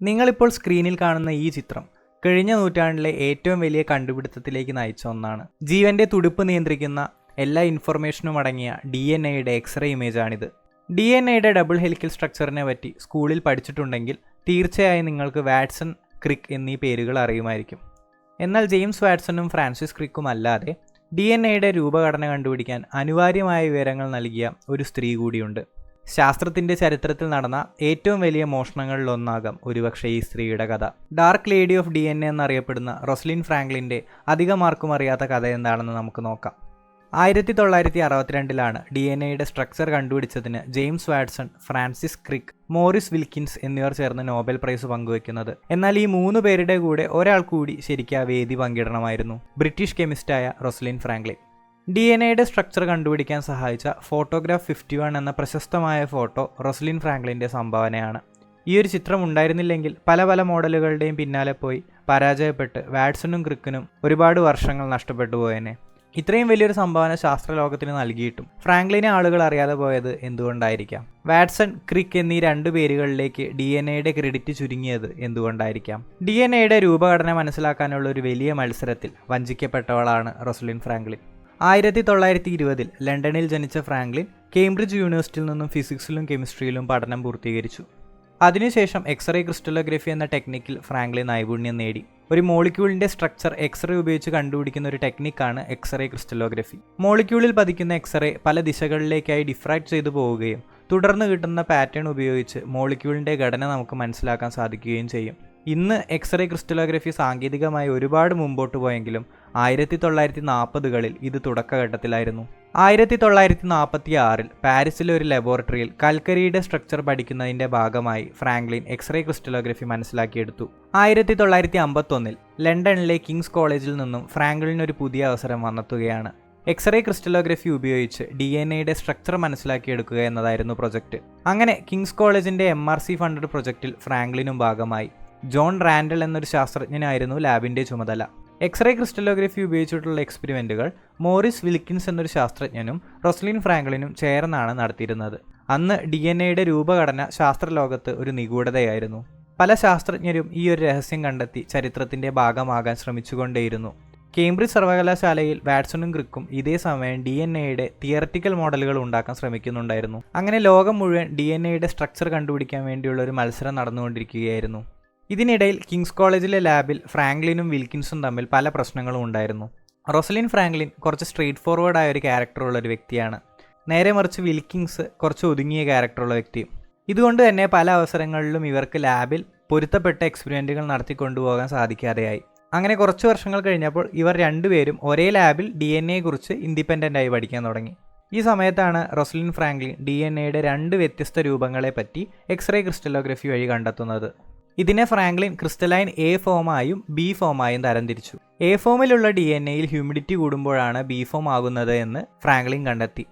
നിങ്ങളിപ്പോൾ സ്ക്രീനിൽ കാണുന്ന ഈ ചിത്രം കഴിഞ്ഞ നൂറ്റാണ്ടിലെ ഏറ്റവും വലിയ കണ്ടുപിടുത്തത്തിലേക്ക് നയിച്ച ഒന്നാണ്. ജീവന്റെ തുടിപ്പ് നിയന്ത്രിക്കുന്ന എല്ലാ ഇൻഫർമേഷനും അടങ്ങിയ DNA-യുടെ എക്സ്റേ ഇമേജാണിത്. DNA-യുടെ ഡബിൾ ഹെലിക്കൽ സ്ട്രക്ചറിനെ പറ്റി സ്കൂളിൽ പഠിച്ചിട്ടുണ്ടെങ്കിൽ തീർച്ചയായും നിങ്ങൾക്ക് വാട്സൺ, ക്രിക്ക് എന്നീ പേരുകൾ അറിയുമായിരിക്കും. എന്നാൽ ജെയിംസ് വാട്സണും ഫ്രാൻസിസ് ക്രിക്കും അല്ലാതെ DNA-യുടെ രൂപഘടന കണ്ടുപിടിക്കാൻ അനിവാര്യമായ വിവരങ്ങൾ നൽകിയ ഒരു സ്ത്രീ കൂടിയുണ്ട്. ശാസ്ത്രത്തിന്റെ ചരിത്രത്തിൽ നടന്ന ഏറ്റവും വലിയ മോഷണങ്ങളിലൊന്നാകാം ഒരുപക്ഷെ ഈ സ്ത്രീയുടെ കഥ. ഡാർക്ക് ലേഡി ഓഫ് DNA എന്നറിയപ്പെടുന്ന റൊസലിൻ ഫ്രാങ്ക്ലിൻ്റെ അധികമാർക്കും അറിയാത്ത കഥ എന്താണെന്ന് നമുക്ക് നോക്കാം. 1962 DNA-യുടെ സ്ട്രക്ചർ കണ്ടുപിടിച്ചതിന് James Watson, Francis Crick, Maurice Wilkins എന്നിവർ ചേർന്ന് നോബൽ പ്രൈസ് പങ്കുവെക്കുന്നത്. എന്നാൽ ഈ 3 പേരുടെ കൂടെ ഒരാൾ കൂടി ശരിക്കും ആ വേദി പങ്കിടണമായിരുന്നു. ബ്രിട്ടീഷ് കെമിസ്റ്റായ റൊസലിൻ ഫ്രാങ്ക്ലിൻ. DNA-യുടെ സ്ട്രക്ചർ കണ്ടുപിടിക്കാൻ സഹായിച്ച ഫോട്ടോഗ്രാഫ് 51 എന്ന പ്രശസ്തമായ ഫോട്ടോ റൊസലിൻ ഫ്രാങ്ക്ലിൻ്റെ സംഭാവനയാണ്. ഈ ഒരു ചിത്രം ഉണ്ടായിരുന്നില്ലെങ്കിൽ പല മോഡലുകളുടെയും പിന്നാലെ പോയി പരാജയപ്പെട്ട് വാട്സണും ക്രിക്കിനും ഒരുപാട് വർഷങ്ങൾ നഷ്ടപ്പെട്ടു പോയേനെ. ഇത്രയും വലിയൊരു സംഭാവന ശാസ്ത്രലോകത്തിന് നൽകിയിട്ടും ഫ്രാങ്ക്ലിനെ ആളുകൾ അറിയാതെ പോയത് എന്തുകൊണ്ടായിരിക്കാം? വാട്സൺ, ക്രിക്ക് എന്നീ 2 പേരുകളിലേക്ക് DNA-യുടെ ക്രെഡിറ്റ് ചുരുങ്ങിയത് എന്തുകൊണ്ടായിരിക്കാം? DNA-യുടെ രൂപഘടന മനസ്സിലാക്കാനുള്ള ഒരു വലിയ മത്സരത്തിൽ വഞ്ചിക്കപ്പെട്ടവളാണ് റൊസലിൻ ഫ്രാങ്ക്ലിൻ. 1920 ലണ്ടനിൽ ജനിച്ച ഫ്രാങ്ക്ലിൻ കേംബ്രിഡ്ജ് യൂണിവേഴ്സിറ്റിയിൽ നിന്നും ഫിസിക്സിലും കെമിസ്ട്രിയിലും പഠനം പൂർത്തീകരിച്ചു. അതിനുശേഷം എക്സ്റേ ക്രിസ്റ്റലോഗ്രഫി എന്ന ടെക്നിക്കിൽ ഫ്രാങ്ക്ലിൻ നൈപുണ്യം നേടി. ഒരു മോളിക്യൂളിന്റെ സ്ട്രക്ചർ എക്സ്റേ ഉപയോഗിച്ച് കണ്ടുപിടിക്കുന്ന ഒരു ടെക്നിക്കാണ് എക്സ്റേ ക്രിസ്റ്റലോഗ്രഫി. മോളിക്യൂളിൽ പതിക്കുന്ന എക്സ്റേ പല ദിശകളിലേക്കായി ഡിഫ്രാക്ട് ചെയ്തു പോവുകയും തുടർന്ന് കിട്ടുന്ന പാറ്റേൺ ഉപയോഗിച്ച് മോളിക്യൂളിന്റെ ഘടന നമുക്ക് മനസ്സിലാക്കാൻ സാധിക്കുകയും ചെയ്യും. ഇന്ന് എക്സ്റേ ക്രിസ്റ്റലോഗ്രഫി സാങ്കേതികമായി ഒരുപാട് മുമ്പോട്ട് പോയെങ്കിലും 1940കളിൽ ഇത് തുടക്കഘട്ടത്തിലായിരുന്നു. 1946 പാരീസിലെ ഒരു ലബോറട്ടറിയിൽ കൽക്കരിയുടെ സ്ട്രക്ചർ പഠിക്കുന്നതിന്റെ ഭാഗമായി ഫ്രാങ്ക്ലിൻ എക്സ്റേ ക്രിസ്റ്റലോഗ്രഫി മനസ്സിലാക്കിയെടുത്തു. 1951 ലണ്ടനിലെ കിങ്സ് കോളേജിൽ നിന്നും ഫ്രാങ്ക്ലിന് ഒരു പുതിയ അവസരം വന്നെത്തുകയാണ്. എക്സ്റേ ക്രിസ്റ്റലോഗ്രഫി ഉപയോഗിച്ച് DNA-യുടെ സ്ട്രക്ചർ മനസ്സിലാക്കിയെടുക്കുക എന്നതായിരുന്നു പ്രൊജക്റ്റ്. അങ്ങനെ കിങ്സ് കോളേജിന്റെ MRC ഫണ്ടഡ് പ്രൊജക്റ്റിൽ ഫ്രാങ്ക്ലിനും ഭാഗമായി. ജോൺ റാൻഡൽ എന്നൊരു ശാസ്ത്രജ്ഞനായിരുന്നു ലാബിന്റെ ചുമതല. എക്സ്റേ ക്രിസ്റ്റലോഗ്രഫി ഉപയോഗിച്ചിട്ടുള്ള എക്സ്പെരിമെന്റുകൾ മോറിസ് വിൽക്കിൻസ് എന്നൊരു ശാസ്ത്രജ്ഞനും റൊസലിൻ ഫ്രാങ്ക്ലിനും ചേർന്നാണ് നടത്തിയിരുന്നത്. അന്ന് DNA-യുടെ രൂപഘടന ശാസ്ത്രലോകത്ത് ഒരു നിഗൂഢതയായിരുന്നു. പല ശാസ്ത്രജ്ഞരും ഈ ഒരു രഹസ്യം കണ്ടെത്തി ചരിത്രത്തിന്റെ ഭാഗമാകാൻ ശ്രമിച്ചുകൊണ്ടേയിരുന്നു. കേംബ്രിഡ്ജ് സർവകലാശാലയിൽ വാട്സണും ക്രിക്കും ഇതേ സമയം DNA-യുടെ തിയററ്റിക്കൽ മോഡലുകൾ ഉണ്ടാക്കാൻ ശ്രമിക്കുന്നുണ്ടായിരുന്നു. അങ്ങനെ ലോകം മുഴുവൻ DNA-യുടെ സ്ട്രക്ചർ കണ്ടുപിടിക്കാൻ വേണ്ടിയുള്ള ഒരു മത്സരം നടന്നുകൊണ്ടിരിക്കുകയായിരുന്നു. ഇതിനിടയിൽ കിങ്സ് കോളേജിലെ ലാബിൽ ഫ്രാങ്ക്ലിനും വിൽക്കിൻസും തമ്മിൽ പല പ്രശ്നങ്ങളും ഉണ്ടായിരുന്നു. റൊസലിൻ ഫ്രാങ്ക്ലിൻ കുറച്ച് സ്ട്രെയിറ്റ് ഫോർവേഡായ ഒരു ക്യാരക്ടറുള്ള ഒരു വ്യക്തിയാണ്. നേരെ മറിച്ച് വിൽക്കിൻസ് കുറച്ച് ഒതുങ്ങിയ ക്യാരക്ടറുള്ള വ്യക്തിയും. ഇതുകൊണ്ട് തന്നെ പല അവസരങ്ങളിലും ഇവർക്ക് ലാബിൽ പൊരുത്തപ്പെട്ട എക്സ്പെരിമെൻറ്റുകൾ നടത്തിക്കൊണ്ടുപോകാൻ സാധിക്കാതെയായി. അങ്ങനെ കുറച്ച് വർഷങ്ങൾ കഴിഞ്ഞപ്പോൾ ഇവർ രണ്ടുപേരും ഒരേ ലാബിൽ DNA-യെക്കുറിച്ച് ഇൻഡിപെൻഡൻ്റായി പഠിക്കാൻ തുടങ്ങി. ഈ സമയത്താണ് റൊസലിൻ ഫ്രാങ്ക്ലിൻ DNA-യുടെ 2 വ്യത്യസ്ത രൂപങ്ങളെ പറ്റി എക്സ്റേ ക്രിസ്റ്റലോഗ്രഫി വഴി കണ്ടെത്തുന്നത്. ഇതിനെ Franklin crystalline A ഫോമായും B ഫോമായും തരംതിരിച്ചു. A ഫോമിലുള്ള DNA-യിൽ ഹ്യൂമിഡിറ്റി കൂടുമ്പോഴാണ് B ഫോം ആകുന്നത് എന്ന് ഫ്രാങ്ക്ലിൻ കണ്ടെത്തി.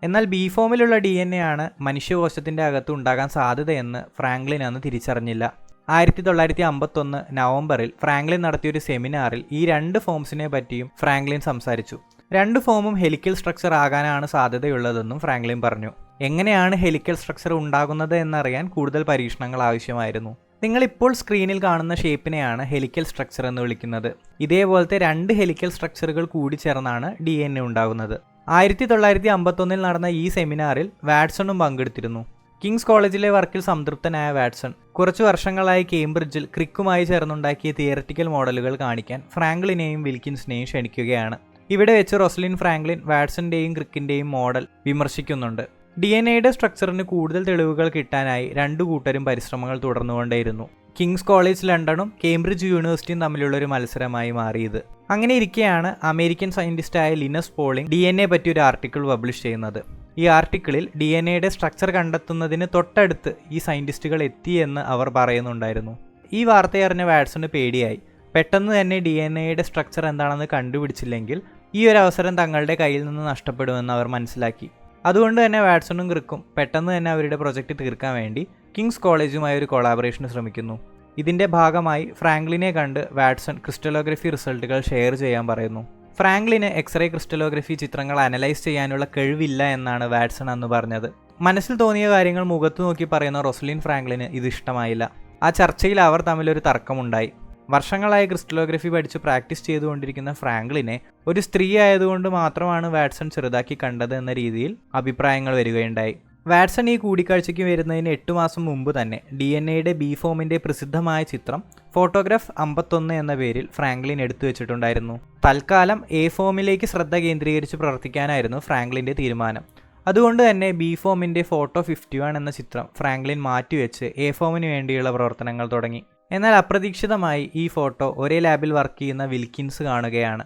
എന്നാൽ B ഫോമിലുള്ള DNA ആണ് മനുഷ്യകോശത്തിന്റെ അകത്ത് ഉണ്ടാകാൻ സാധ്യതയെന്ന് ഫ്രാങ്ക്ലിൻ അന്ന് തിരിച്ചറിഞ്ഞില്ല. 1951 നവംബറിൽ ഫ്രാങ്ക്ലിൻ നടത്തിയൊരു സെമിനാറിൽ ഈ 2 ഫോംസിനെ പറ്റിയും ഫ്രാങ്ക്ലിൻ സംസാരിച്ചു. 2 ഫോമും ഹെലിക്കൽ സ്ട്രക്ചർ ആകാനാണ് സാധ്യതയുള്ളതെന്നും ഫ്രാങ്ക്ലിൻ പറഞ്ഞു. എങ്ങനെയാണ് ഹെലിക്കൽ സ്ട്രക്ചർ ഉണ്ടാകുന്നത് എന്നറിയാൻ കൂടുതൽ പരീക്ഷണങ്ങൾ ആവശ്യമായിരുന്നു. നിങ്ങളിപ്പോൾ സ്ക്രീനിൽ കാണുന്ന ഷേപ്പിനെയാണ് ഹെലിക്കൽ സ്ട്രക്ചർ എന്ന് വിളിക്കുന്നത്. ഇതേപോലത്തെ 2 ഹെലിക്കൽ സ്ട്രക്ചറുകൾ കൂടി ചേർന്നാണ് DNA ഉണ്ടാകുന്നത്. 1951 നടന്ന ഈ സെമിനാറിൽ വാട്സണും പങ്കെടുത്തിരുന്നു. കിങ്സ് കോളേജിലെ വർക്കിൽ സംതൃപ്തനായ വാട്സൺ കുറച്ചു വർഷങ്ങളായി കേംബ്രിഡ്ജിൽ ക്രിക്കുമായി ചേർന്നുണ്ടാക്കിയ തിയററ്റിക്കൽ മോഡലുകൾ കാണിക്കാൻ ഫ്രാങ്ക്ലിനെയും വിൽക്കിൻസിനെയും ക്ഷണിക്കുകയാണ്. ഇവിടെ വെച്ച് റൊസലിൻ ഫ്രാങ്ക്ലിൻ വാട്സന്റെയും ക്രിക്കിന്റെയും മോഡൽ വിമർശിക്കുന്നുണ്ട്. DNA-യുടെ സ്ട്രക്ചറിന് കൂടുതൽ തെളിവുകൾ കിട്ടാനായി 2 കൂട്ടരും പരിശ്രമങ്ങൾ തുടർന്നുകൊണ്ടേയിരുന്നു. കിങ്സ് കോളേജ് ലണ്ടനും കേംബ്രിഡ്ജ് യൂണിവേഴ്സിറ്റിയും തമ്മിലുള്ള ഒരു മത്സരമായി മാറിയത്. അങ്ങനെ ഇരിക്കെയാണ് അമേരിക്കൻ സയന്റിസ്റ്റായ ലിനസ് പോളിംഗ് DNA പറ്റി ഒരു ആർട്ടിക്കിൾ പബ്ലിഷ് ചെയ്യുന്നത്. ഈ ആർട്ടിക്കിളിൽ DNA-യുടെ സ്ട്രക്ചർ കണ്ടെത്തുന്നതിന് തൊട്ടടുത്ത് ഈ സയന്റിസ്റ്റുകൾ എത്തിയെന്ന് അവർ പറയുന്നുണ്ടായിരുന്നു. ഈ വാർത്തയറിഞ്ഞ വാട്സണ് പേടിയായി. പെട്ടെന്ന് തന്നെ DNA-യുടെ സ്ട്രക്ചർ എന്താണെന്ന് കണ്ടുപിടിച്ചില്ലെങ്കിൽ ഈ ഒരു അവസരം തങ്ങളുടെ കയ്യിൽ നിന്ന് നഷ്ടപ്പെടുമെന്ന് അവർ മനസ്സിലാക്കി. അതുകൊണ്ട് തന്നെ വാട്സണും ക്രിക്കും പെട്ടെന്ന് തന്നെ അവരുടെ പ്രൊജക്റ്റ് തീർക്കാൻ വേണ്ടി കിങ്സ് കോളേജുമായി ഒരു കൊളാബറേഷന് ശ്രമിക്കുന്നു. ഇതിന്റെ ഭാഗമായി ഫ്രാങ്ക്ലിനെ കണ്ട് വാട്സൺ ക്രിസ്റ്റലോഗ്രഫി റിസൾട്ടുകൾ ഷെയർ ചെയ്യാൻ പറയുന്നു. ഫ്രാങ്ക്ലിന് എക്സ്റേ ക്രിസ്റ്റലോഗ്രഫി ചിത്രങ്ങൾ അനലൈസ് ചെയ്യാനുള്ള കഴിവില്ല എന്നാണ് വാട്സൺ അന്ന് പറഞ്ഞത്. മനസ്സിൽ തോന്നിയ കാര്യങ്ങൾ മുഖത്ത് നോക്കി പറയുന്ന റൊസലിൻ ഫ്രാങ്ക്ലിന് ഇത് ഇഷ്ടമായില്ല. ആ ചർച്ചയിൽ അവർ തമ്മിലൊരു തർക്കമുണ്ടായി. വർഷങ്ങളായി ക്രിസ്റ്റലോഗ്രഫി പഠിച്ച് പ്രാക്ടീസ് ചെയ്തുകൊണ്ടിരിക്കുന്ന ഫ്രാങ്ക്ലിനെ ഒരു സ്ത്രീ ആയതുകൊണ്ട് മാത്രമാണ് വാട്സൺ ചെറുതാക്കി കണ്ടത് എന്ന രീതിയിൽ അഭിപ്രായങ്ങൾ വരികയുണ്ടായി. വാട്സൺ ഈ കൂടിക്കാഴ്ചയ്ക്ക് വരുന്നതിന് 8 മാസം മുമ്പ് തന്നെ DNA-യുടെ ബി ഫോമിൻ്റെ പ്രസിദ്ധമായ ചിത്രം ഫോട്ടോഗ്രാഫ് 51 എന്ന പേരിൽ ഫ്രാങ്ക്ലിൻ എടുത്തു വെച്ചിട്ടുണ്ടായിരുന്നു. തൽക്കാലം എ ഫോമിലേക്ക് ശ്രദ്ധ കേന്ദ്രീകരിച്ച് പ്രവർത്തിക്കാനായിരുന്നു ഫ്രാങ്ക്ലിൻ്റെ തീരുമാനം. അതുകൊണ്ട് തന്നെ ബി ഫോമിൻ്റെ ഫോട്ടോ 51 എന്ന ചിത്രം ഫ്രാങ്ക്ലിൻ മാറ്റിവെച്ച് എ ഫോമിന് വേണ്ടിയുള്ള പ്രവർത്തനങ്ങൾ തുടങ്ങി. എന്നാൽ അപ്രതീക്ഷിതമായി ഈ ഫോട്ടോ ഒരേ ലാബിൽ വർക്ക് ചെയ്യുന്ന വിൽക്കിൻസ് കാണുകയാണ്.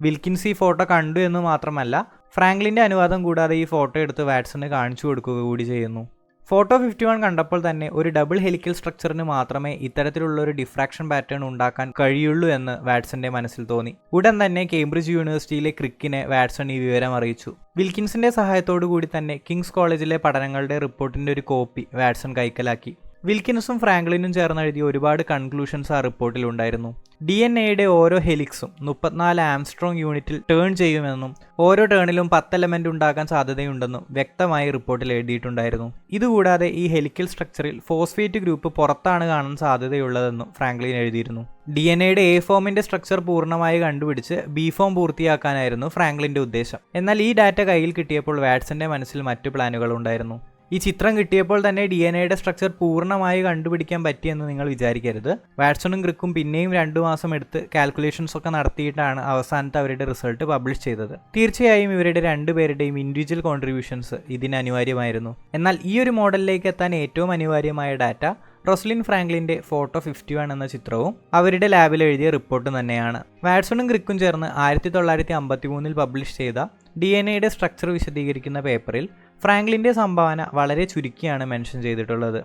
വിൽക്കിൻസ് ഈ ഫോട്ടോ കണ്ടു എന്ന് മാത്രമല്ല, ഫ്രാങ്ക്ലിൻ്റെ അനുവാദം കൂടാതെ ഈ ഫോട്ടോ എടുത്ത് വാട്സന് കാണിച്ചു കൊടുക്കുക കൂടി ചെയ്യുന്നു. ഫോട്ടോ 51 കണ്ടപ്പോൾ തന്നെ ഒരു ഡബിൾ ഹെലിക്കൽ സ്ട്രക്ചറിന് മാത്രമേ ഇത്തരത്തിലുള്ള ഒരു ഡിഫ്രാക്ഷൻ പാറ്റേൺ ഉണ്ടാക്കാൻ കഴിയുള്ളൂ എന്ന് വാട്സന്റെ മനസ്സിൽ തോന്നി. ഉടൻ തന്നെ കേംബ്രിഡ്ജ് യൂണിവേഴ്സിറ്റിയിലെ ക്രിക്കിനെ വാട്സൺ ഈ വിവരം അറിയിച്ചു. വിൽക്കിൻസിന്റെ സഹായത്തോടു കൂടി തന്നെ കിങ്സ് കോളേജിലെ പഠനങ്ങളുടെ റിപ്പോർട്ടിന്റെ ഒരു കോപ്പി വാട്സൺ കൈക്കലാക്കി. വിൽക്കിൻസും ഫ്രാങ്ക്ലിനും ചേർന്ന് എഴുതിയ ഒരുപാട് കൺക്ലൂഷൻസ് ആ റിപ്പോർട്ടിൽ ഉണ്ടായിരുന്നു. DNA-യുടെ ഓരോ ഹെലിക്സും 34 ആംസ്ട്രോങ് യൂണിറ്റിൽ ടേൺ ചെയ്യുമെന്നും ഓരോ ടേണിലും 10 എലമെന്റ് ഉണ്ടാകാൻ സാധ്യതയുണ്ടെന്നും വ്യക്തമായി റിപ്പോർട്ടിൽ എഴുതിയിട്ടുണ്ടായിരുന്നു. ഇതുകൂടാതെ ഈ ഹെലിക്കൽ സ്ട്രക്ചറിൽ ഫോസ്ഫേറ്റ് ഗ്രൂപ്പ് പുറത്താണ് കാണാൻ സാധ്യതയുള്ളതെന്നും ഫ്രാങ്ക്ലിൻ എഴുതിയിരുന്നു. DNA-യുടെ എ ഫോമിന്റെ സ്ട്രക്ചർ പൂർണ്ണമായി കണ്ടുപിടിച്ച് ബി ഫോം പൂർത്തിയാക്കാനായിരുന്നു ഫ്രാങ്ക്ലിന്റെ ഉദ്ദേശം. എന്നാൽ ഈ ഡാറ്റ കയ്യിൽ കിട്ടിയപ്പോൾ വാട്സന്റെ മനസ്സിൽ മറ്റു പ്ലാനുകൾ ഉണ്ടായിരുന്നു. ഈ ചിത്രം കിട്ടിയപ്പോൾ തന്നെ DNA-യുടെ സ്ട്രക്ചർ പൂർണ്ണമായി കണ്ടുപിടിക്കാൻ പറ്റിയെന്ന് നിങ്ങൾ വിചാരിക്കരുത്. വാട്സണും ക്രിക്കും പിന്നെയും 2 മാസം എടുത്ത് കാൽക്കുലേഷൻസ് ഒക്കെ നടത്തിയിട്ടാണ് അവസാനത്തെ അവരുടെ റിസൾട്ട് പബ്ലിഷ് ചെയ്തത്. തീർച്ചയായും ഇവരുടെ രണ്ടുപേരുടെയും ഇൻഡിവിജ്വൽ കോൺട്രിബ്യൂഷൻസ് ഇതിന് അനിവാര്യമായിരുന്നു. എന്നാൽ ഈ ഒരു മോഡലിലേക്ക് എത്താൻ ഏറ്റവും അനിവാര്യമായ ഡാറ്റ റോസലിൻ ഫ്രാങ്ക്ലിൻ്റെ ഫോട്ടോ 51 എന്ന ചിത്രവും അവരുടെ ലാബിൽ എഴുതിയ റിപ്പോർട്ടും തന്നെയാണ്. വാട്സണും ക്രിക്കും ചേർന്ന് 1953 പബ്ലിഷ് ചെയ്ത DNA-യുടെ സ്ട്രക്ചർ വിശദീകരിക്കുന്ന പേപ്പറിൽ ഫ്രാങ്ക്ലിൻ്റെ സംഭാവന വളരെ ചുരുക്കിയാണ് മെൻഷൻ ചെയ്തിട്ടുള്ളത്.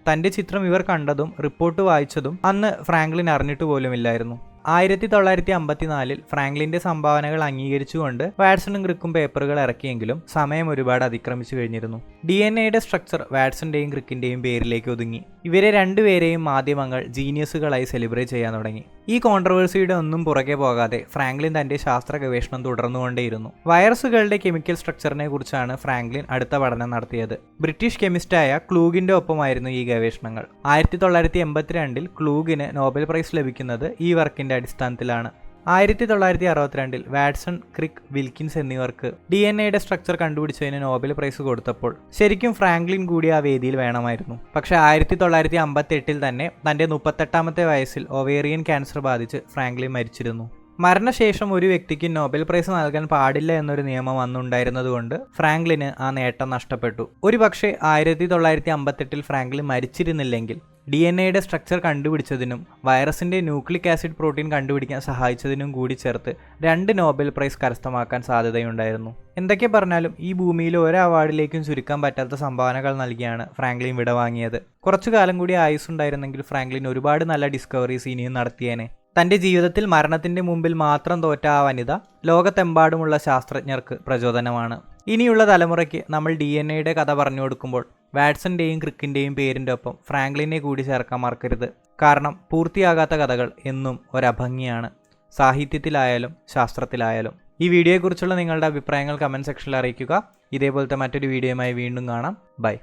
തൻ്റെ ചിത്രം ഇവർ കണ്ടതും റിപ്പോർട്ട് വായിച്ചതും അന്ന് ഫ്രാങ്ക്ലിൻ അറിഞ്ഞിട്ട് പോലുമില്ലായിരുന്നു. 1954 ഫ്രാങ്ക്ലിൻ്റെ സംഭാവനകൾ അംഗീകരിച്ചുകൊണ്ട് വാട്സണും ക്രിക്കും പേപ്പറുകൾ ഇറക്കിയെങ്കിലും സമയം ഒരുപാട് അതിക്രമിച്ചു കഴിഞ്ഞിരുന്നു. DNA-യുടെ സ്ട്രക്ചർ വാട്സന്റെയും ക്രിക്കിന്റെയും പേരിലേക്ക് ഒതുങ്ങി. ഇവരെ രണ്ടുപേരെയും മാധ്യമങ്ങൾ ജീനിയസുകളായി സെലിബ്രേറ്റ് ചെയ്യാൻ തുടങ്ങി. ഈ കോൺട്രവേഴ്സിയുടെ ഒന്നും പുറകെ പോകാതെ ഫ്രാങ്ക്ലിൻ തന്റെ ശാസ്ത്ര ഗവേഷണം തുടർന്നുകൊണ്ടേയിരുന്നു. വൈറസുകളുടെ കെമിക്കൽ സ്ട്രക്ചറിനെ കുറിച്ചാണ് ഫ്രാങ്ക്ലിൻ അടുത്ത പഠനം നടത്തിയത്. ബ്രിട്ടീഷ് കെമിസ്റ്റായ ക്ലൂഗിന്റെ ഒപ്പമായിരുന്നു ഈ ഗവേഷണങ്ങൾ. 1982 ക്ലൂഗിന് നോബൽ പ്രൈസ് ലഭിക്കുന്നത് ഈ വർക്കിന്റെ അടിസ്ഥാനത്തിലാണ്. 1962 വാട്സൺ, ക്രിക്ക്, വിൽക്കിൻസ് എന്നിവർക്ക് DNA-യുടെ സ്ട്രക്ചർ കണ്ടുപിടിച്ചതിന് നോബൽ പ്രൈസ് കൊടുത്തപ്പോൾ ശരിക്കും ഫ്രാങ്ക്ലിൻ കൂടി ആ വേദിയിൽ വേണമായിരുന്നു. പക്ഷേ 1958 തന്നെ തന്റെ 38ാമത്തെ വയസ്സിൽ ഒവേറിയൻ ക്യാൻസർ ബാധിച്ച് ഫ്രാങ്ക്ലിൻ മരിച്ചിരുന്നു. മരണശേഷം ഒരു വ്യക്തിക്ക് നോബൽ പ്രൈസ് നൽകാൻ പാടില്ല എന്നൊരു നിയമം അന്നുണ്ടായിരുന്നതുകൊണ്ട് ഫ്രാങ്ക്ലിന് ആ നേട്ടം നഷ്ടപ്പെട്ടു. ഒരു പക്ഷേ 1958 ഫ്രാങ്ക്ലിൻ മരിച്ചിരുന്നില്ലെങ്കിൽ DNA-യുടെ സ്ട്രക്ചർ കണ്ടുപിടിച്ചതിനും വൈറസിന്റെ ന്യൂക്ലിക് ആസിഡ് പ്രോട്ടീൻ കണ്ടുപിടിക്കാൻ സഹായിച്ചതിനും കൂടി ചേർത്ത് 2 നോബൽ പ്രൈസ് കരസ്ഥമാക്കാൻ സാധ്യതയുണ്ടായിരുന്നു. എന്തൊക്കെ പറഞ്ഞാലും ഈ ഭൂമിയിൽ ഒരു അവാർഡിലേക്കും ചുരുക്കാൻ പറ്റാത്ത സംഭാവനകൾ നൽകിയാണ് ഫ്രാങ്ക്ലിൻ വിടവാങ്ങിയത്. കുറച്ചു കാലം കൂടി ആയുസ്സുണ്ടായിരുന്നെങ്കിൽ ഫ്രാങ്ക്ലിൻ ഒരുപാട് നല്ല ഡിസ്കവറീസ് ഇനിയും നടത്തിയേനെ. തന്റെ ജീവിതത്തിൽ മരണത്തിന്റെ മുമ്പിൽ മാത്രം തോറ്റ ആ വനിത ലോകത്തെമ്പാടുമുള്ള ശാസ്ത്രജ്ഞർക്ക് പ്രചോദനമാണ്. ഇനിയുള്ള തലമുറയ്ക്ക് നമ്മൾ DNA-യുടെ കഥ പറഞ്ഞു കൊടുക്കുമ്പോൾ വാട്സന്റെയും ക്രിക്കിന്റെയും പേരിൻ്റെ ഒപ്പം ഫ്രാങ്ക്ലിനെ കൂടി ചേർക്കാൻ മറക്കരുത്. കാരണം പൂർത്തിയാകാത്ത കഥകൾ എന്നും ഒരഭംഗിയാണ്, സാഹിത്യത്തിലായാലും ശാസ്ത്രത്തിലായാലും. ഈ വീഡിയോയെക്കുറിച്ചുള്ള നിങ്ങളുടെ അഭിപ്രായങ്ങൾ കമൻറ്റ് സെക്ഷനിൽ അറിയിക്കുക. ഇതേപോലത്തെ മറ്റൊരു വീഡിയോയുമായി വീണ്ടും കാണാം. ബൈ.